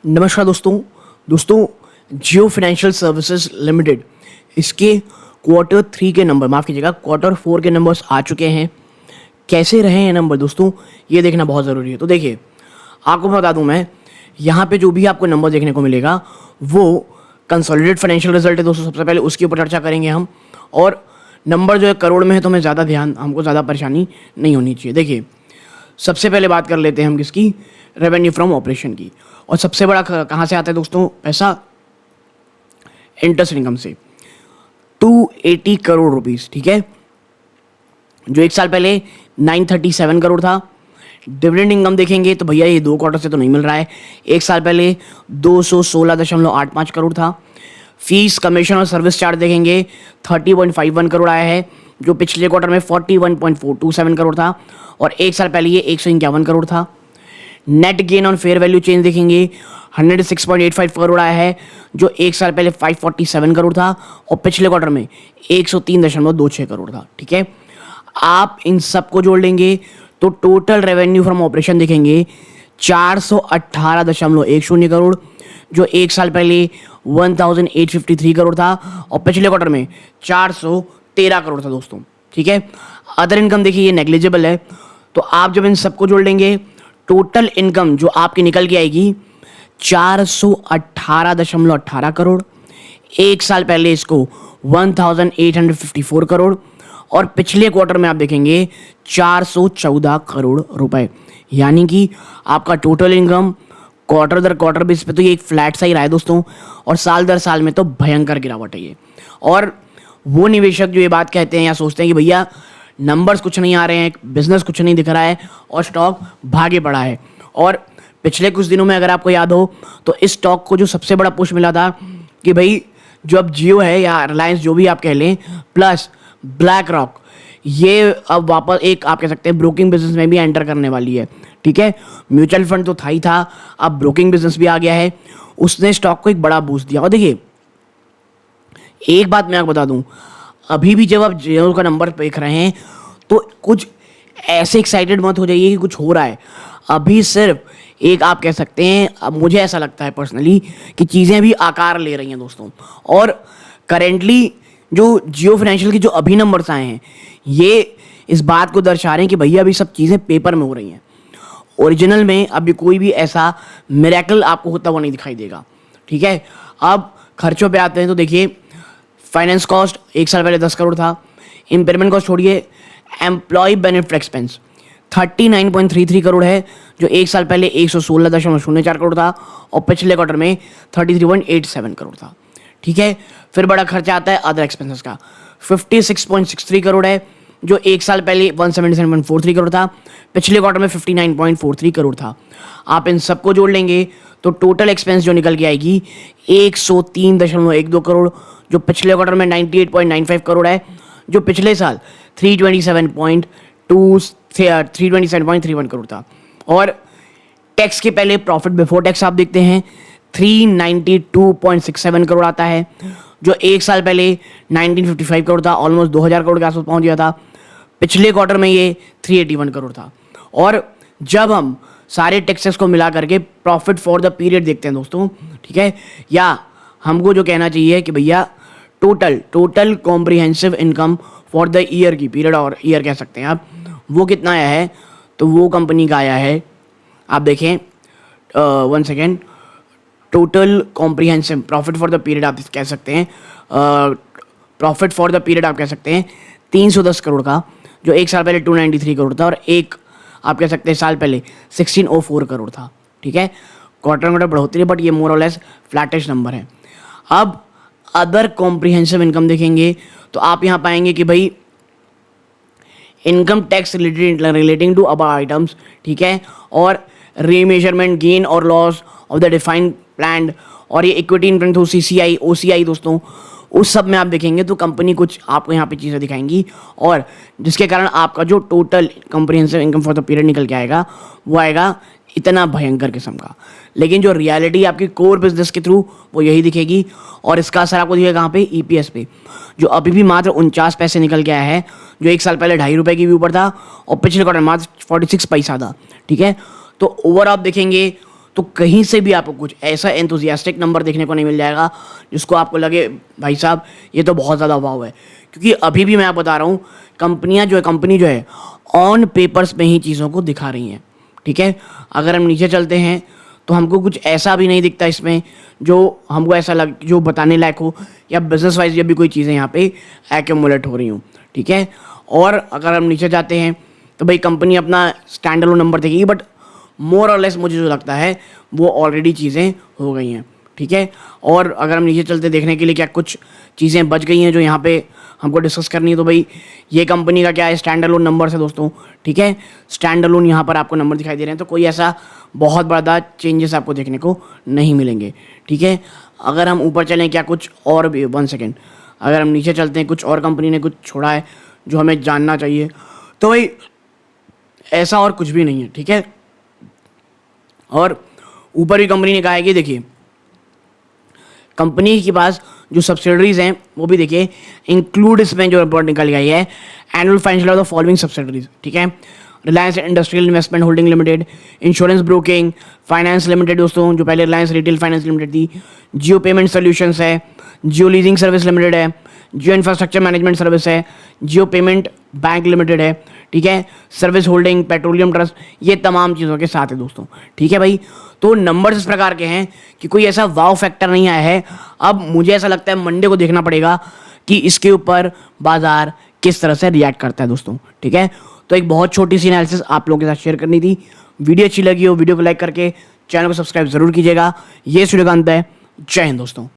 नमस्कार दोस्तों जियो financial services limited इसके क्वार्टर 3 के नंबर माफ़ कीजिएगा क्वार्टर 4 के नंबर्स आ चुके हैं। कैसे रहे हैं नंबर दोस्तों, ये देखना बहुत ज़रूरी है। तो देखिए, आपको बता दूं मैं, यहाँ पे जो भी आपको नंबर देखने को मिलेगा वो कंसोलिडेटेड फाइनेंशियल रिजल्ट है दोस्तों। सबसे पहले उसके ऊपर चर्चा करेंगे हम। और नंबर जो है करोड़ में है तो हमें ज़्यादा ध्यान, हमको ज़्यादा परेशानी नहीं होनी चाहिए। देखिए, सबसे पहले बात कर लेते हैं हम किसकी, रेवेन्यू फ्रॉम ऑपरेशन की। और सबसे बड़ा कहाँ से आता है दोस्तों पैसा, इंटरेस्ट इनकम से, 280 करोड़ रुपीस। ठीक है, जो एक साल पहले 937 करोड़ था। डिविडेंड इनकम देखेंगे तो भैया ये 2 क्वार्टर से तो नहीं मिल रहा है। एक साल पहले 216.85 करोड़ था। फीस कमीशन और सर्विस चार्ज देखेंगे 30.51 करोड़ आया है, जो पिछले क्वार्टर में 41.427 करोड़ था। और एक साल पहले ये 151 करोड़ था। Net gain on fair value change देखेंगे 106.85 करोड़ आया है, जो एक साल पहले 547 करोड़ था और पिछले क्वार्टर में 103.26 करोड़ था। ठीक है, आप इन सब को जोड़ लेंगे तो टोटल रेवेन्यू फ्रॉम ऑपरेशन देखेंगे 418.10 करोड़, जो एक साल पहले 1853 करोड़ था और पिछले क्वार्टर में 413 करोड़ था दोस्तों। ठीक है, अदर इनकम देखिए ये नेग्लिजिबल है। तो आप जब इन सबको जोड़ लेंगे टोटल इनकम जो आपकी निकल के आएगी 418.18 करोड़। एक साल पहले इसको 1854 करोड़ और पिछले क्वार्टर में आप देखेंगे 414 करोड़ रुपए। यानी कि आपका टोटल इनकम क्वार्टर दर क्वार्टर बेस पे तो ये एक फ्लैट सा ही रहा है दोस्तों, और साल दर साल में तो भयंकर गिरावट है ये। और वो निवेशक जो ये बात कहते हैं या सोचते हैं कि भैया नंबर्स कुछ नहीं आ रहे हैं, बिजनेस कुछ नहीं दिख रहा है और स्टॉक भागे पड़ा है, और पिछले कुछ दिनों में अगर आपको याद हो तो इस स्टॉक को जो सबसे बड़ा पुश मिला था कि भाई जो अब जियो है या रिलायंस जो भी आप कह लें, प्लस ब्लैक रॉक, ये अब वापस एक आप कह सकते हैं ब्रोकिंग बिजनेस में भी एंटर करने वाली है। ठीक है, म्यूचुअल फंड तो था ही था, अब ब्रोकिंग बिजनेस भी आ गया है, उसने स्टॉक को एक बड़ा बूस्ट दिया। और देखिए, एक बात मैं आपको बता दूं, अभी भी जब आप जियो का नंबर देख रहे हैं तो कुछ ऐसे एक्साइटेड मत हो जाइए कि कुछ हो रहा है। अभी सिर्फ एक आप कह सकते हैं, अब मुझे ऐसा लगता है पर्सनली कि चीज़ें भी आकार ले रही हैं दोस्तों। और करेंटली जो जियो फाइनेंशियल के जो अभी नंबर्स आए हैं ये इस बात को दर्शा रहे हैं कि भैया अभी सब चीज़ें पेपर में हो रही हैं। ओरिजिनल में अभी कोई भी ऐसा मिरेकल आपको होता हुआ नहीं दिखाई देगा। ठीक है, अब खर्चों पे आते हैं तो देखिए, फाइनेंस कॉस्ट एक साल पहले 10 करोड़ था। इम्पेयरमेंट कॉस्ट छोड़िए, एम्प्लॉय बेनिफिट एक्सपेंस 39.33 करोड़ है, जो एक साल पहले 116.04 करोड़ था और पिछले क्वार्टर में 33.87 करोड़ था। ठीक है, फिर बड़ा खर्चा आता है अदर एक्सपेंसेस का 56.63 करोड़ है, जो एक साल पहले 177.43 करोड़ था, पिछले क्वार्टर में 59.43 करोड़ था। आप इन सबको जोड़ लेंगे तो टोटल एक्सपेंस जो निकल के आएगी 103.12 करोड़, जो पिछले क्वार्टर में 98.95 करोड़ है, जो पिछले साल 327.31 करोड़ था। और टैक्स के पहले प्रॉफिट बिफोर टैक्स आप देखते हैं 392.67 करोड़ आता है, जो एक साल पहले 1955 करोड़ था, ऑलमोस्ट 2000 करोड़ के आसपास पहुंच गया था। पिछले क्वार्टर में ये 381 करोड़ था। और जब हम सारे टैक्सेस को मिला करके प्रॉफिट फॉर द पीरियड देखते हैं दोस्तों, ठीक है, या हमको जो कहना चाहिए कि भैया total comprehensive income for the year की पीरियड, और ईयर कह सकते हैं आप, वो कितना आया है, तो वो कंपनी का आया है, आप देखें 1 second, total comprehensive profit for the period आप कह सकते हैं, प्रॉफिट फॉर द पीरियड आप कह सकते हैं 310 करोड़ का, जो एक साल पहले 293 करोड़ था और एक आप कह सकते हैं साल पहले 1604 करोड़ था। ठीक है, क्वार्टर बढ़ोतरी, बट ये मोर और लेस फ्लैटिश नंबर है। अब अदर कॉम्प्रिहेंसिव इनकम देखेंगे तो आप यहाँ पाएंगे कि भाई income tax relating to above items, ठीक है, और रीमेजरमेंट गेन और loss of the defined plan, और ये equity income through CCI OCI दोस्तों, उस सब में आप देखेंगे तो कंपनी कुछ आपको यहाँ पे चीज़ें दिखाएंगी, और जिसके कारण आपका जो total comprehensive income for the period निकल के आएगा वो आएगा इतना भयंकर किस्म का। लेकिन जो रियलिटी आपकी कोर बिजनेस के थ्रू वो यही दिखेगी, और इसका असर आपको दिखेगा कहाँ पे, EPS पे, जो अभी भी मात्र 49 पैसे निकल के आया है, जो एक साल पहले 2.5 रुपये की भी ऊपर था और पिछले क्वार्टर मात्र 46 पैसा था। ठीक है, तो ओवर आप देखेंगे तो कहीं से भी आपको कुछ ऐसा एंथुजियास्टिक नंबर देखने को नहीं मिल जाएगा जिसको आपको लगे भाई साहब ये तो बहुत ज़्यादा वाव है। क्योंकि अभी भी मैं आपको बता रहा हूँ, कंपनी जो है ऑन पेपर्स में ही चीज़ों को दिखा रही हैं, ठीक है। अगर हम नीचे चलते हैं तो हमको कुछ ऐसा भी नहीं दिखता इसमें जो हमको ऐसा जो बताने लायक हो, या बिजनेस वाइज जब भी कोई चीज़ें यहाँ पे एक्यूमुलेट हो रही हूँ, ठीक है। और अगर हम नीचे जाते हैं तो भाई कंपनी अपना स्टैंड अलोन नंबर देगी, बट मोर और लेस मुझे जो लगता है वो ऑलरेडी चीज़ें हो गई हैं, ठीक है। और अगर हम नीचे चलते देखने के लिए क्या कुछ चीज़ें बच गई हैं जो यहाँ पे हमको डिस्कस करनी है, तो भाई ये कंपनी का क्या है, स्टैंड अलोन नंबर है दोस्तों, ठीक है। स्टैंड अलोन यहाँ पर आपको नंबर दिखाई दे रहे हैं, तो कोई ऐसा बहुत बड़ा चेंजेस आपको देखने को नहीं मिलेंगे, ठीक है। अगर हम ऊपर चलें क्या कुछ और भी, 1 सेकेंड, अगर हम नीचे चलते हैं कुछ और कंपनी ने कुछ छोड़ा है जो हमें जानना चाहिए, तो भाई ऐसा और कुछ भी नहीं है, ठीक है। और ऊपर भी कंपनी ने कहा है कि देखिए कंपनी के पास जो सब्सिडरीज हैं वो भी देखिए इंक्लूड, इसमें जो रिपोर्ट निकल गई है, annual financial of the following subsidiaries, ठीक है। Reliance industrial investment holding limited, insurance broking finance limited दोस्तों, जो पहले रिलायंस रिटेल फाइनेंस लिमिटेड थी, जियो पेमेंट सोल्यूशंस है, जियो लीजिंग सर्विस लिमिटेड है, जियो इंफ्रास्ट्रक्चर मैनेजमेंट सर्विस है, जियो पेमेंट बैंक लिमिटेड है, ठीक है, सर्विस होल्डिंग, पेट्रोलियम ट्रस्ट, ये तमाम चीज़ों के साथ है दोस्तों, ठीक है भाई। तो नंबर्स इस प्रकार के हैं कि कोई ऐसा वाव फैक्टर नहीं आया है। अब मुझे ऐसा लगता है मंडे को देखना पड़ेगा कि इसके ऊपर बाजार किस तरह से रिएक्ट करता है दोस्तों, ठीक है। तो एक बहुत छोटी सी एनालिसिस आप लोगों के साथ शेयर करनी थी। वीडियो अच्छी लगी हो वीडियो को लाइक करके चैनल को सब्सक्राइब जरूर कीजिएगा। ये वीडियो का अंत है। जय हिंद दोस्तों।